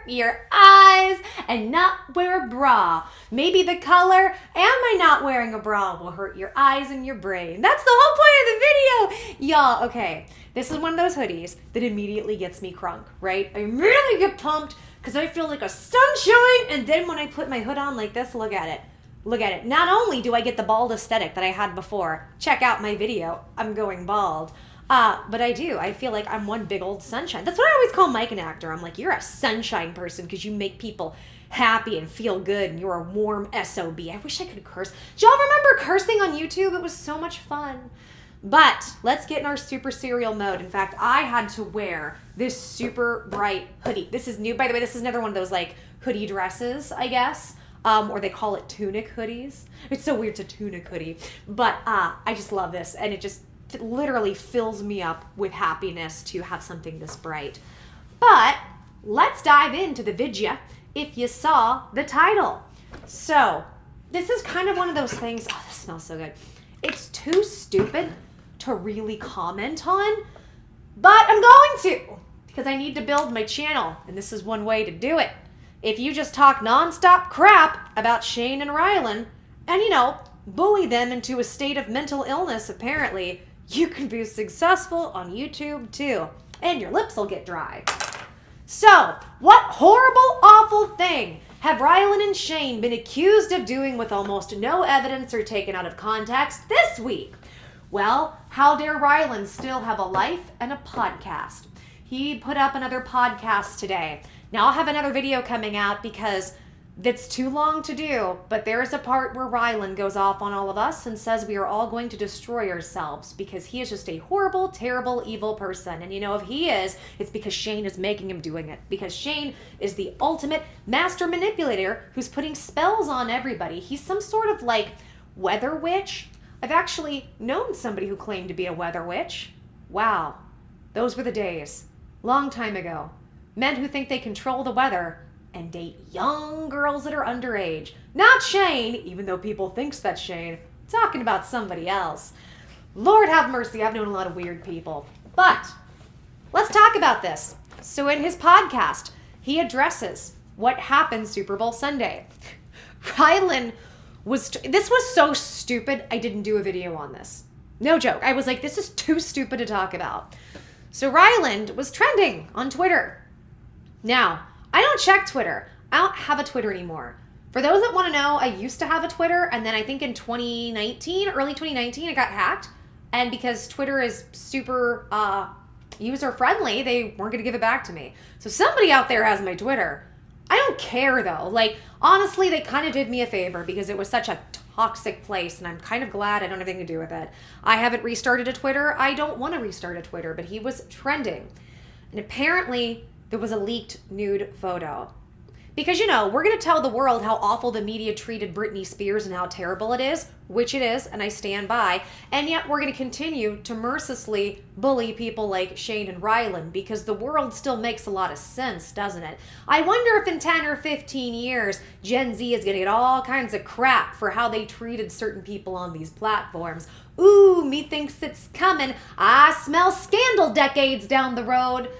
your eyes and not wear a bra. Maybe the color "am I not wearing a bra" will hurt your eyes and your brain. That's the whole point of the video. Y'all, okay, this is one of those hoodies that immediately gets me crunk, right? I immediately get pumped because I feel like a sunshine, and then when I put my hood on like this, look at it. Look at it. Not only do I get the bald aesthetic that I had before, check out my video, I'm going bald, but I do. I feel like I'm one big old sunshine. That's what I always call Mikenactor. I'm like, you're a sunshine person because you make people happy and feel good, and you're a warm SOB. I wish I could curse. Do y'all remember cursing on YouTube? It was so much fun. But let's get in our super serial mode. In fact, I had to wear this super bright hoodie. This is new, by the way. This is another one of those like hoodie dresses, I guess. Or they call it tunic hoodies. It's so weird, it's a tunic hoodie. But I just love this, and it just literally fills me up with happiness to have something this bright. But let's dive into the vidya if you saw the title. So this is kind of one of those things, oh, this smells so good. It's too stupid to really comment on, but I'm going to, because I need to build my channel, and this is one way to do it. If you just talk nonstop crap about Shane and Ryland and, you know, bully them into a state of mental illness, apparently, you can be successful on YouTube too. And your lips will get dry. So, what horrible, awful thing have Ryland and Shane been accused of doing with almost no evidence or taken out of context this week? Well, how dare Ryland still have a life and a podcast? He put up another podcast today. Now I'll have another video coming out because that's too long to do, but there is a part where Ryland goes off on all of us and says we are all going to destroy ourselves because he is just a horrible, terrible, evil person. And you know, if he is, it's because Shane is making him doing it. Because Shane is the ultimate master manipulator who's putting spells on everybody. He's some sort of like weather witch. I've actually known somebody who claimed to be a weather witch. Wow, those were the days. Long time ago. Men who think they control the weather and date young girls that are underage. Not Shane, even though people thinks that's Shane. I'm talking about somebody else. Lord have mercy, I've known a lot of weird people. But let's talk about this. So in his podcast, he addresses what happened Super Bowl Sunday. Ryland this was so stupid, I didn't do a video on this. No joke. I was like, this is too stupid to talk about. So Ryland was trending on Twitter. Now, I don't check Twitter. I don't have a Twitter anymore. For those that want to know, I used to have a Twitter, and then I think in 2019, early 2019, it got hacked. And because Twitter is super user-friendly, they weren't going to give it back to me. So somebody out there has my Twitter. I don't care, though. Like, honestly, they kind of did me a favor because it was such a toxic place, and I'm kind of glad I don't have anything to do with it. I haven't restarted a Twitter. I don't want to restart a Twitter, but he was trending. And apparently there was a leaked nude photo. Because, you know, we're going to tell the world how awful the media treated Britney Spears and how terrible it is, which it is, and I stand by. And yet we're going to continue to mercilessly bully people like Shane and Ryland because the world still makes a lot of sense, doesn't it? I wonder if in 10 or 15 years, Gen Z is going to get all kinds of crap for how they treated certain people on these platforms. Ooh, methinks it's coming. I smell scandal decades down the road.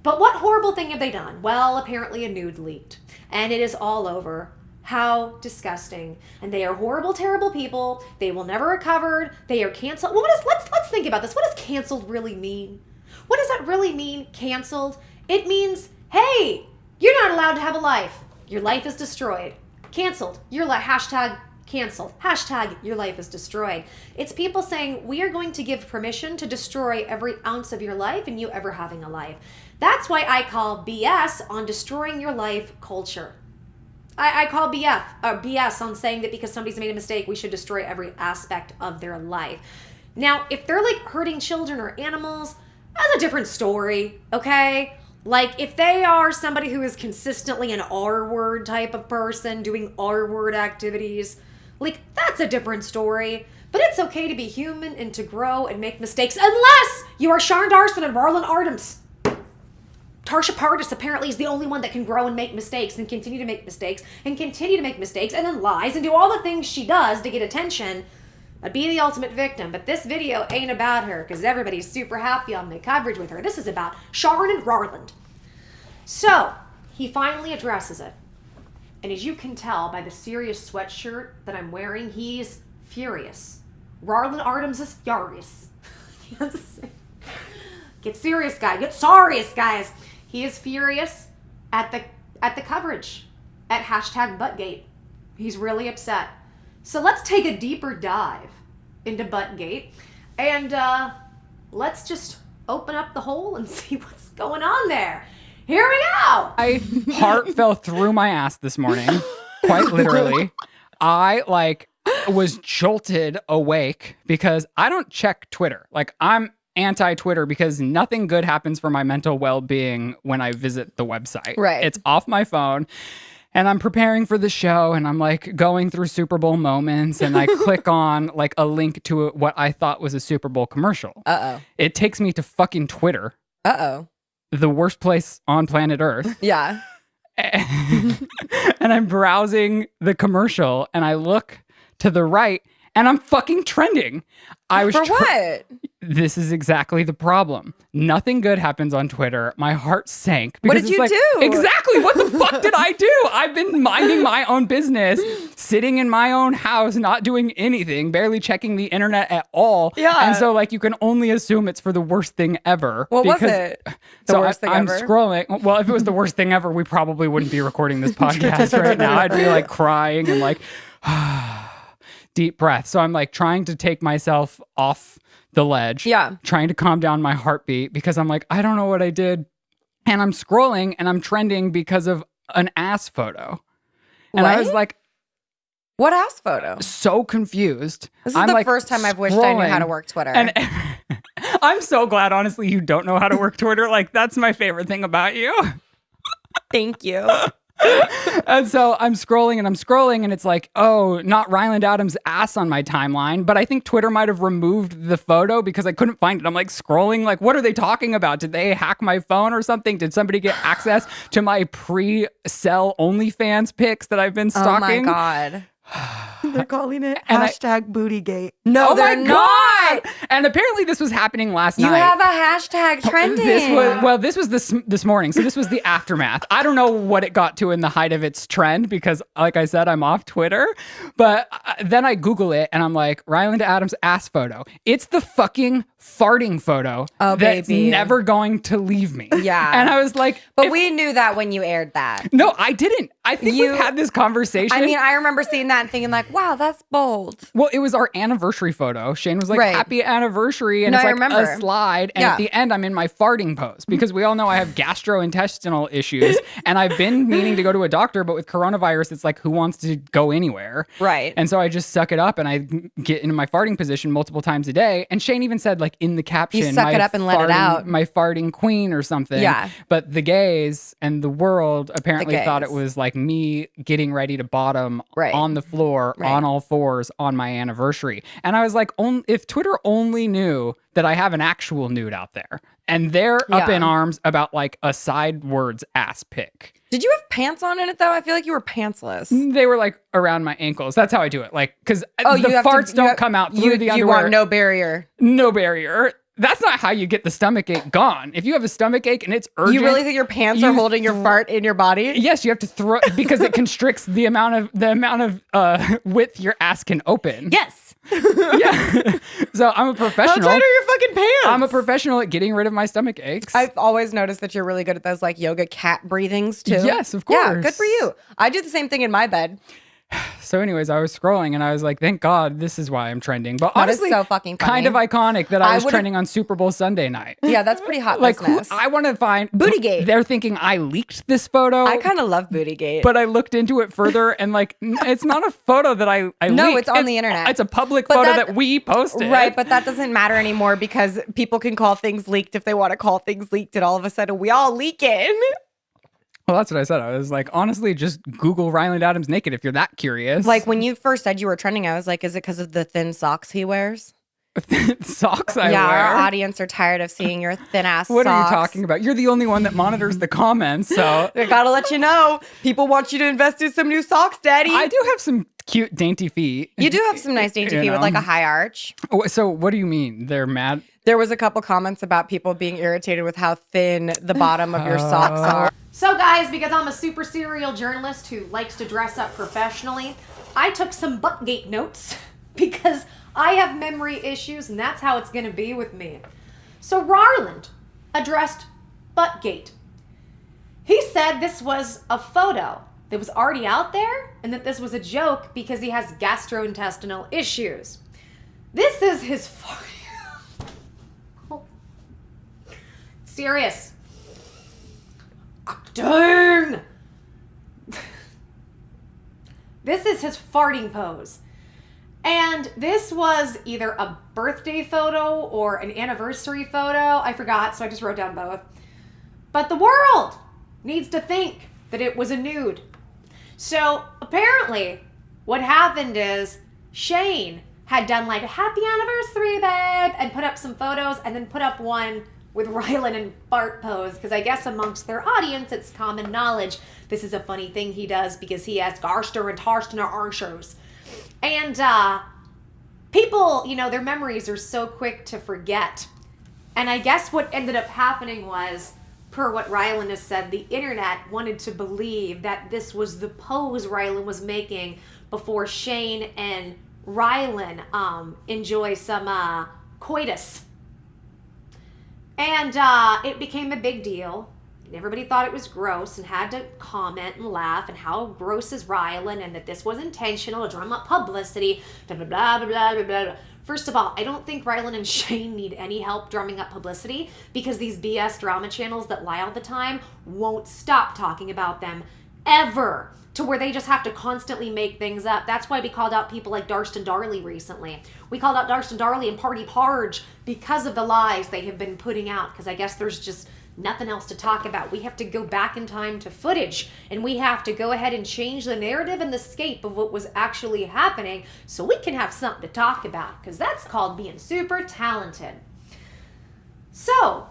But what horrible thing have they done? Well, apparently a nude leaked. And it is all over. How disgusting. And they are horrible, terrible people. They will never recover. They are canceled. Well, let's think about this. What does canceled really mean? What does that really mean, canceled? It means, hey, you're not allowed to have a life. Your life is destroyed. Canceled. Your hashtag canceled. Hashtag your life is destroyed. It's people saying we are going to give permission to destroy every ounce of your life and you ever having a life. That's why I call BS on destroying your life culture. I call BS on saying that because somebody's made a mistake, we should destroy every aspect of their life. Now, if they're like hurting children or animals, that's a different story, okay? Like if they are somebody who is consistently an R-word type of person doing R-word activities, like that's a different story. But it's okay to be human and to grow and make mistakes unless you are Sharon Dawson and Roland Artems. Trisha Paytas apparently is the only one that can grow and make mistakes and continue to make mistakes and continue to make mistakes and then lies and do all the things she does to get attention. I'd be the ultimate victim, but this video ain't about her because everybody's super happy on my coverage with her. This is about Sharon and Ryland. So, he finally addresses it. And as you can tell by the serious sweatshirt that I'm wearing, he's furious. Ryland Artems is furious. Get serious, guy. Get serious, guys. He is furious at the coverage at hashtag Buttgate. He's really upset. So let's take a deeper dive into Buttgate and let's just open up the hole and see what's going on there. Here we go. My heart fell through my ass this morning, quite literally. I was jolted awake because I don't check Twitter. Like, I'm anti-Twitter because nothing good happens for my mental well-being when I visit the website. Right. It's off my phone. And I'm preparing for the show and I'm like going through Super Bowl moments and I click on like a link to what I thought was a Super Bowl commercial. Uh-oh. It takes me to fucking Twitter. Uh-oh. The worst place on planet Earth. Yeah. And I'm browsing the commercial and I look to the right and I'm fucking trending. For what? This is exactly the problem. Nothing good happens on Twitter. My heart sank. What did you do? Exactly. What the fuck did I do? I've been minding my own business, sitting in my own house, not doing anything, barely checking the internet at all. Yeah. And so like you can only assume it's for the worst thing ever. What was it? The worst thing I'm ever? scrolling. Well, if it was the worst thing ever, we probably wouldn't be recording this podcast right now. I'd be like crying and like deep breath. So I'm like trying to take myself off the ledge. Yeah. Trying to calm down my heartbeat because I'm like, I don't know what I did. And I'm scrolling and I'm trending because of an ass photo. And I was like, what ass photo? so confused. This is the first time I've wished I knew how to work Twitter. And I'm so glad, honestly, you don't know how to work Twitter. Like, that's my favorite thing about you. Thank you. And so I'm scrolling and it's like, oh, not Ryland Adams' ass on my timeline. But I think Twitter might have removed the photo because I couldn't find it. I'm like scrolling, like, what are they talking about? Did they hack my phone or something? Did somebody get access to my pre-sell OnlyFans pics that I've been stalking? Oh my God. They're calling it And hashtag Bootygate. No, oh they're my not. God! And apparently this was happening last night. You have a hashtag trending. This was this morning. So this was the aftermath. I don't know what it got to in the height of its trend because, like I said, I'm off Twitter. But then I Google it and I'm like, Ryland Adams ass photo. It's the fucking farting photo that's baby. never going to leave me. Yeah. And I was like, but we knew that when you aired that. No, I didn't. I think we've had this conversation. I mean, I remember seeing that and thinking like, wow, that's bold. Well, it was our anniversary photo. Shane was like, happy anniversary. And it's like a slide. And at the end, I'm in my farting pose because we all know I have gastrointestinal issues. And I've been meaning to go to a doctor, but with coronavirus, it's like, who wants to go anywhere? Right. And so I just suck it up and I get into my farting position multiple times a day. And Shane even said, like, in the caption, you suck it up and let it out. My farting queen or something. Yeah. But the gays and the world apparently thought it was like me getting ready to bottom on the floor on all fours on my anniversary. And I was like, if Twitter only knew that I have an actual nude out there and they're up in arms about like a sidewards ass pic. Did you have pants on in it though? I feel like you were pantsless. They were like around my ankles. That's how I do it. Like, because the farts don't come out through the underwear. You want no barrier. No barrier. That's not how you get the stomach ache gone. If you have a stomach ache and it's urgent, you really think your pants are holding your fart in your body? Yes, you have to throw because it constricts the amount of width your ass can open. Yes. Yeah. So I'm a professional. How tight are your fucking pants? I'm a professional at getting rid of my stomach aches. I've always noticed that you're really good at those like yoga cat breathings too. Yes, of course. Yeah, good for you. I do the same thing in my bed. So anyways, I was scrolling and I was like, thank God this is why I'm trending. But that honestly, is so fucking funny. Kind of iconic that I was trending on Super Bowl Sunday night. Yeah, that's pretty hot like, business. I want to find... Bootygate. They're thinking I leaked this photo. I kind of love Bootygate. But I looked into it further and like, it's not a photo that I No, leaked. it's on the internet. It's a public photo that we posted. Right, but that doesn't matter anymore because people can call things leaked if they want to call things leaked and all of a sudden we all leaking. Well, that's what I said. I was like, honestly, just Google Ryland Adams naked if you're that curious. Like when you first said you were trending, I was like, is it because of the thin socks he wears? Socks I wear? Yeah, our audience are tired of seeing your thin ass What socks. are you talking about? You're the only one that monitors the comments, so... I gotta let you know. People want you to invest in some new socks, Daddy. I do have some cute, dainty feet. You do have some nice dainty feet with like a high arch. So what do you mean? They're mad? There was a couple comments about people being irritated with how thin the bottom of your socks are. So guys, because I'm a super serial journalist who likes to dress up professionally, I took some Buttgate notes because I have memory issues and that's how it's going to be with me. So Ryland addressed Buttgate. He said this was a photo that was already out there and that this was a joke because he has gastrointestinal issues. This is his... Serious. Dang! This is his farting pose. And this was either a birthday photo or an anniversary photo. I forgot, so I just wrote down both. But the world needs to think that it was a nude. So apparently what happened is Shane had done like a happy anniversary, babe, and put up some photos and then put up one with Ryland and fart pose, because I guess amongst their audience, it's common knowledge. This is a funny thing he does because he has Garster and Tarster archers. And people, you know, their memories are so quick to forget. And I guess what ended up happening was, per what Ryland has said, the internet wanted to believe that this was the pose Ryland was making before Shane and Ryland enjoy some coitus. And it became a big deal. Everybody thought it was gross and had to comment and laugh and how gross is Ryland and that this was intentional to drum up publicity, blah, blah, blah, blah, blah, blah, blah. First of all, I don't think Ryland and Shane need any help drumming up publicity because these BS drama channels that lie all the time won't stop talking about them ever, to where they just have to constantly make things up. That's why we called out people like Darston Darley recently. We called out Darston Darley and Party Parge because of the lies they have been putting out, because I guess there's just nothing else to talk about. We have to go back in time to footage, and we have to go ahead and change the narrative and the scape of what was actually happening so we can have something to talk about, because that's called being super talented. So,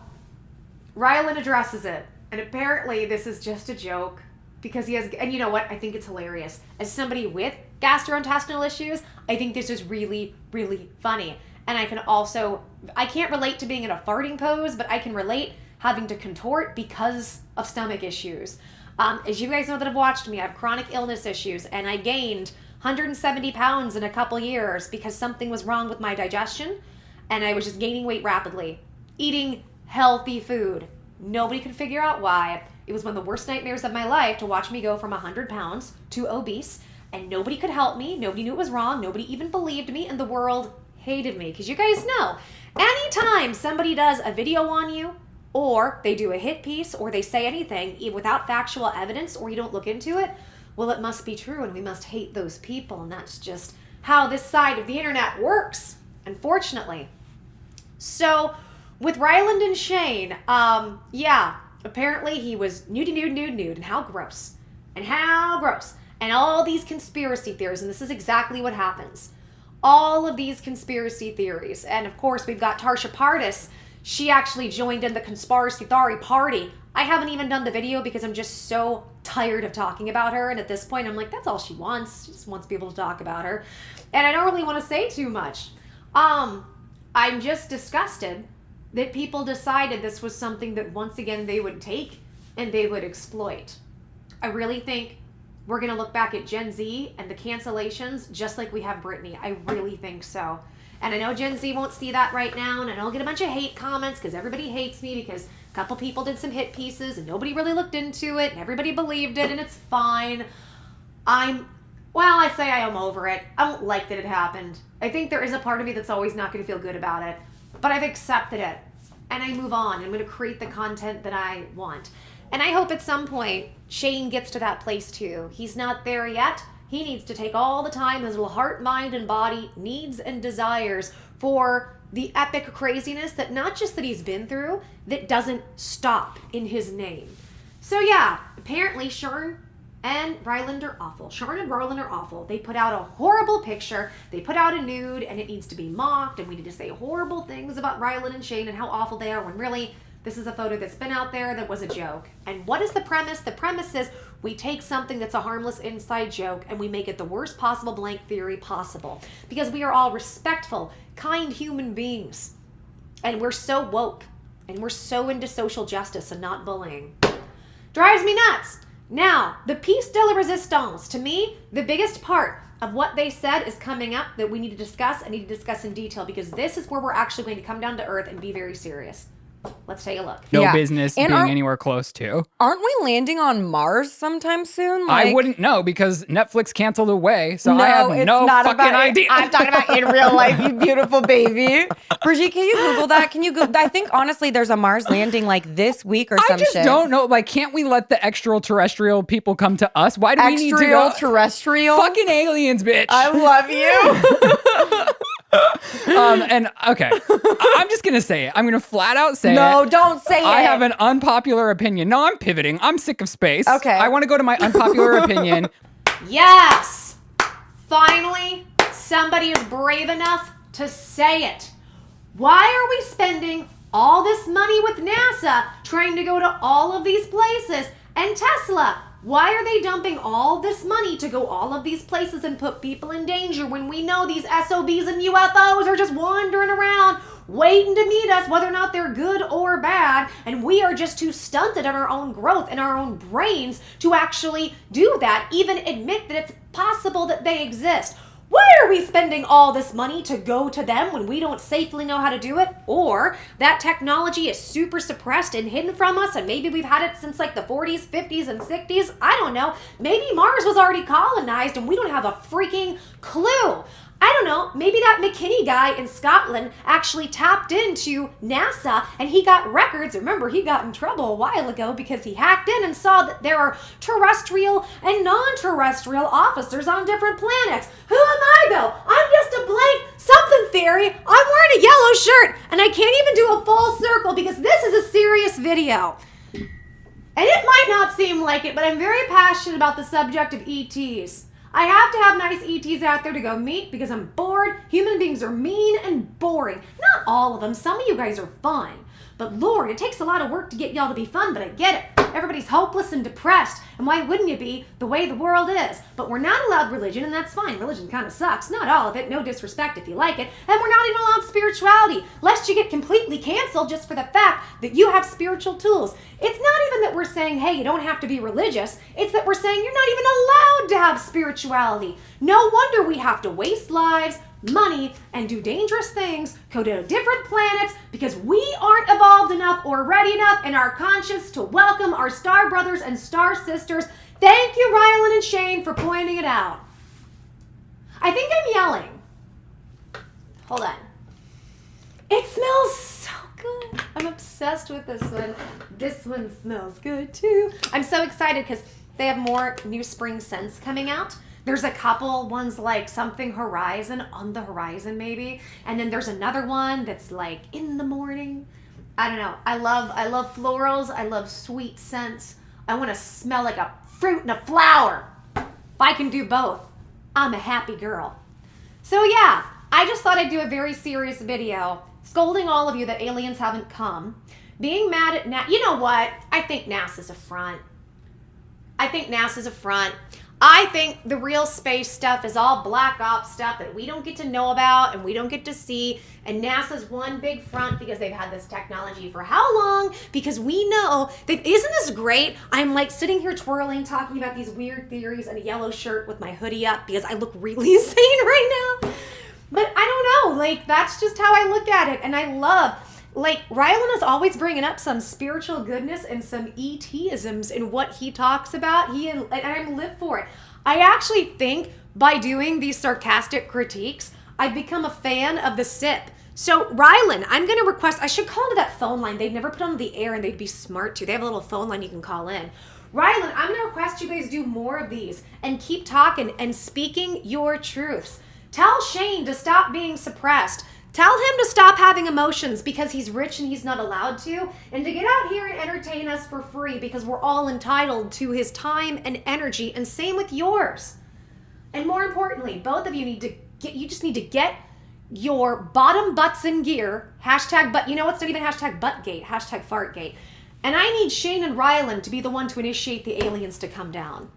Ryland addresses it, and apparently this is just a joke. Because he has, and you know what? I think it's hilarious. As somebody with gastrointestinal issues, I think this is really, really funny. And I can also, I can't relate to being in a farting pose, but I can relate having to contort because of stomach issues. As you guys know that have watched me, I have chronic illness issues, and I gained 170 pounds in a couple years because something was wrong with my digestion, and I was just gaining weight rapidly. Eating healthy food. Nobody could figure out why. It was one of the worst nightmares of my life to watch me go from 100 pounds to obese, and nobody could help me. Nobody knew it was wrong. Nobody even believed me, and the world hated me. Because you guys know, anytime somebody does a video on you, or they do a hit piece, or they say anything without factual evidence, or you don't look into it, well, it must be true, and we must hate those people, and that's just how this side of the internet works, unfortunately. So, with Ryland and Shane, yeah, apparently he was nude, and how gross. And how gross. And all these conspiracy theories, and this is exactly what happens. All of these conspiracy theories. And of course, we've got Trisha Paytas. She actually joined in the conspiracy theory party. I haven't even done the video because I'm just so tired of talking about her. And at this point, I'm like, that's all she wants. She just wants people to talk about her. And I don't really want to say too much. I'm just disgusted that people decided this was something that once again they would take and they would exploit. I really think we're gonna look back at Gen Z and the cancellations just like we have Britney. I really think so. And I know Gen Z won't see that right now, and I know I'll get a bunch of hate comments because everybody hates me because a couple people did some hit pieces and nobody really looked into it and everybody believed it, and it's fine. I say I am over it. I don't like that it happened. I think there is a part of me that's always not gonna feel good about it. But I've accepted it, and I move on. I'm going to create the content that I want. And I hope at some point Shane gets to that place too. He's not there yet. He needs to take all the time his little heart, mind, and body needs and desires for the epic craziness that not just that he's been through, that doesn't stop in his name. So yeah, apparently Sharn and Ryland are awful. Sharn and Ryland are awful. They put out a horrible picture. They put out a nude, and it needs to be mocked, and we need to say horrible things about Ryland and Shane and how awful they are, when really, this is a photo that's been out there that was a joke. And what is the premise? The premise is we take something that's a harmless inside joke and we make it the worst possible blank theory possible. Because we are all respectful, kind human beings. And we're so woke. And we're so into social justice and not bullying. Drives me nuts. Now, the piece de la resistance, to me, the biggest part of what they said is coming up that we need to discuss. I need to discuss in detail because this is where we're actually going to come down to earth and be very serious. Let's take a look. No business being anywhere close to. Aren't we landing on Mars sometime soon? I wouldn't know because Netflix canceled Away, so I have no fucking idea. I'm talking about in real life, you beautiful baby. Brigitte, can you Google that? Can you Google? I think honestly, there's a Mars landing like this week or some shit. I just don't know. Like, can't we let the extraterrestrial people come to us? Why do we need to go? Extraterrestrial? Fucking aliens, bitch. I love you. And okay, I'm just gonna say it. I'm gonna flat out say it. No, don't say it. I have an unpopular opinion. No, I'm pivoting. I'm sick of space. Okay. I want to go to my unpopular opinion. Yes! Finally, somebody is brave enough to say it. Why are we spending all this money with NASA trying to go to all of these places? And Tesla, why are they dumping all this money to go all of these places and put people in danger when we know these SOBs and UFOs are just wandering around waiting to meet us, whether or not they're good or bad, and we are just too stunted in our own growth and our own brains to actually do that, even admit that it's possible that they exist. Why are we spending all this money to go to them when we don't safely know how to do it? Or that technology is super suppressed and hidden from us and maybe we've had it since like the 40s, 50s, and 60s? I don't know. Maybe Mars was already colonized and we don't have a freaking clue. I don't know, maybe that McKinney guy in Scotland actually tapped into NASA and he got records. Remember, he got in trouble a while ago because he hacked in and saw that there are terrestrial and non-terrestrial officers on different planets. Who am I though? I'm just a blank something theory. I'm wearing a yellow shirt and I can't even do a full circle because this is a serious video. And it might not seem like it, but I'm very passionate about the subject of ETs. I have to have nice ETs out there to go meet because I'm bored. Human beings are mean and boring. Not all of them. Some of you guys are fun. But Lord, it takes a lot of work to get y'all to be fun, but I get it. Everybody's hopeless and depressed. And why wouldn't you be the way the world is? But we're not allowed religion, and that's fine. Religion kind of sucks. Not all of it. No disrespect if you like it. And we're not even allowed spirituality, lest you get completely canceled just for the fact that you have spiritual tools. It's not even that we're saying, hey, you don't have to be religious. It's that we're saying you're not even allowed to have spirituality. No wonder we have to waste lives, money, and do dangerous things, go to different planets because we aren't evolved enough or ready enough in our conscience to welcome our star brothers and star sisters. Thank you, Ryland and Shane, for pointing it out. I think I'm yelling. Hold on. It smells so good. I'm obsessed with this one. This one smells good too. I'm so excited because they have more new spring scents coming out. There's a couple ones like something horizon, on the horizon maybe. And then there's another one that's like in the morning. I don't know. I love florals. I love sweet scents. I want to smell like a fruit and a flower. If I can do both, I'm a happy girl. So yeah, I just thought I'd do a very serious video scolding all of you that aliens haven't come. Being mad at NASA. You know what? I think NASA's a front. I think the real space stuff is all black ops stuff that we don't get to know about and we don't get to see. And NASA's one big front because they've had this technology for how long? Because we know that, isn't this great? I'm like sitting here twirling, talking about these weird theories in a yellow shirt with my hoodie up because I look really insane right now. But I don't know, like that's just how I look at it. And I love, like, Ryland is always bringing up some spiritual goodness and some ET-isms in what he talks about. And I live for it. I actually think by doing these sarcastic critiques, I've become a fan of the SIP. So, Ryland, I'm going to request, I should call into that phone line. They'd never put on the air and they'd be smart too. They have a little phone line you can call in. Ryland, I'm going to request you guys do more of these and keep talking and speaking your truths. Tell Shane to stop being suppressed. Tell him to stop having emotions because he's rich and he's not allowed to, and to get out here and entertain us for free because we're all entitled to his time and energy, and same with yours. And more importantly, both of you just need to get your bottom butts in gear. Hashtag butt, you know, it's not even hashtag buttgate, hashtag fartgate. And I need Shane and Ryland to be the one to initiate the aliens to come down.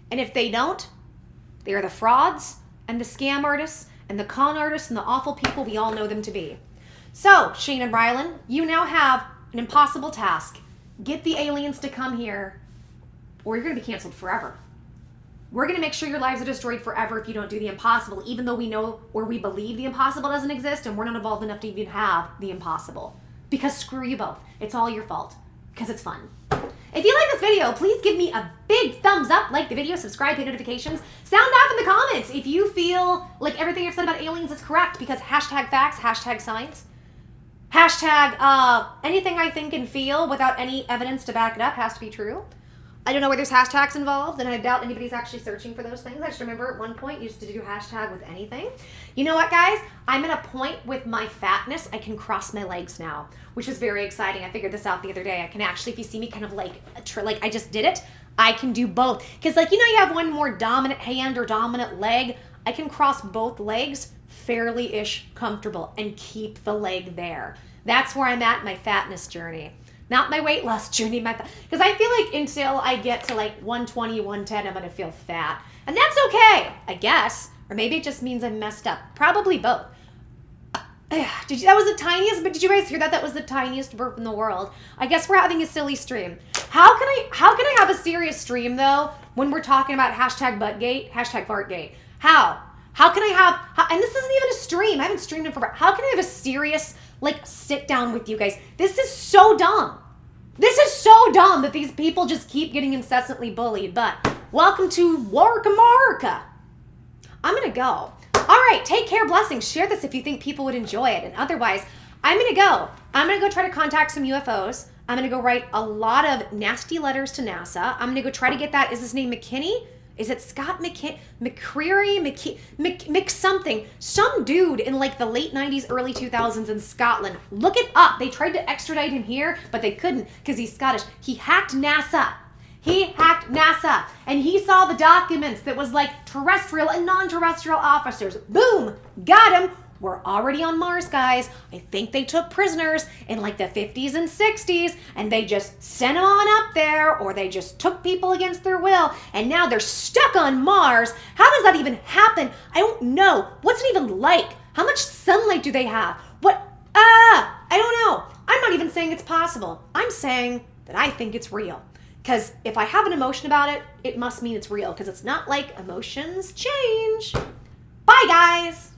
And if they don't, they are the frauds and the scam artists and the con artists and the awful people we all know them to be. So, Shane and Ryland, you now have an impossible task. Get the aliens to come here or you're going to be canceled forever. We're going to make sure your lives are destroyed forever if you don't do the impossible, even though we know or we believe the impossible doesn't exist and we're not evolved enough to even have the impossible. Because screw you both. It's all your fault. Because it's fun. If you like this video, please give me a big thumbs up, like the video, subscribe, hit notifications. Sound off in the comments if you feel like everything I've said about aliens is correct, because hashtag facts, hashtag science, hashtag anything I think and feel without any evidence to back it up has to be true. I don't know where there's hashtags involved, and I doubt anybody's actually searching for those things. I just remember at one point you used to do hashtag with anything. You know what, guys? I'm at a point with my fatness, I can cross my legs now, which is very exciting. I figured this out the other day. I can actually, if you see me kind of like I just did it, I can do both. Because like, you know, you have one more dominant hand or dominant leg. I can cross both legs fairly-ish comfortable and keep the leg there. That's where I'm at in my fatness journey. Not my weight loss journey, because I feel like until I get to like 120, 110, I'm going to feel fat. And that's okay, I guess. Or maybe it just means I'm messed up. Probably both. That was the tiniest, but did you guys hear that? That was the tiniest burp in the world. I guess we're having a silly stream. How can I have a serious stream though when we're talking about hashtag buttgate, hashtag fartgate? How can I have, and this isn't even a stream. I haven't streamed in forever. How can I have a serious, like, sit down with you guys? This is so dumb. This is so dumb that these people just keep getting incessantly bullied. But welcome to Work America. I'm going to go. All right, take care, blessings. Share this if you think people would enjoy it. And otherwise, I'm going to go. I'm going to go try to contact some UFOs. I'm going to go write a lot of nasty letters to NASA. I'm going to go try to get that. Is his name McKinney? Is it Scott McCreary? Something. Some dude in like the late 90s, early 2000s in Scotland. Look it up. They tried to extradite him here, but they couldn't because he's Scottish. He hacked NASA. And he saw the documents that was like terrestrial and non-terrestrial officers. Boom. Got him. We're already on Mars, guys. I think they took prisoners in like the 50s and 60s and they just sent them on up there, or they just took people against their will and now they're stuck on Mars. How does that even happen? I don't know. What's it even like? How much sunlight do they have? I don't know. I'm not even saying it's possible. I'm saying that I think it's real. Because if I have an emotion about it, it must mean it's real, because it's not like emotions change. Bye, guys.